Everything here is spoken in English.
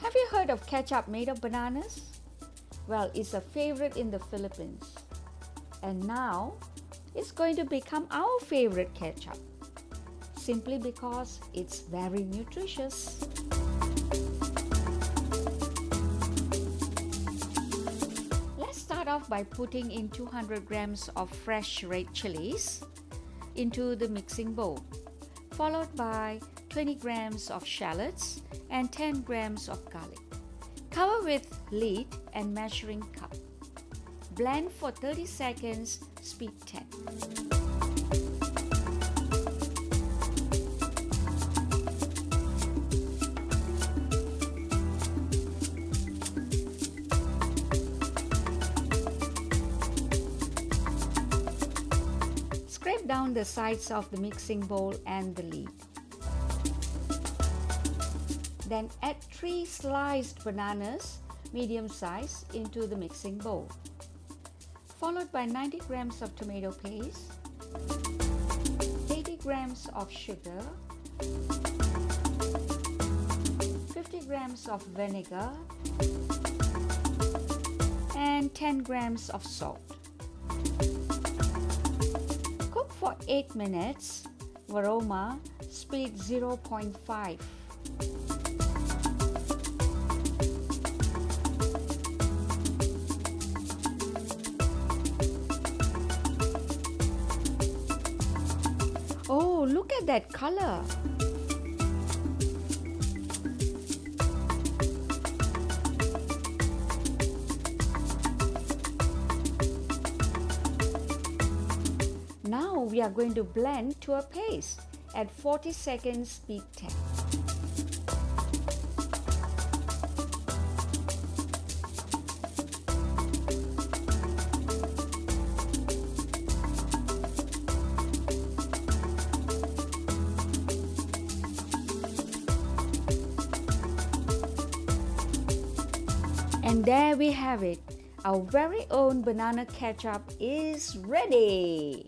Have you heard of ketchup made of bananas? Well, it's a favorite in the Philippines. And now, it's going to become our favorite ketchup. Simply because it's very nutritious. Let's start off by putting in 200 grams of fresh red chilies into the mixing bowl, followed by 20 grams of shallots and 10 grams of garlic. Cover with lid and measuring cup. Blend for 30 seconds, speed 10. Scrape down the sides of the mixing bowl and the lid. Then add 3 sliced bananas, medium size, into the mixing bowl, followed by 90 grams of tomato paste, 80 grams of sugar, 50 grams of vinegar, and 10 grams of salt. Cook for 8 minutes, aroma, speed 0.5. Oh, look at that color! Now we are going to blend to a paste at 40 seconds, speed 10. And there we have it. Our very own banana ketchup is ready.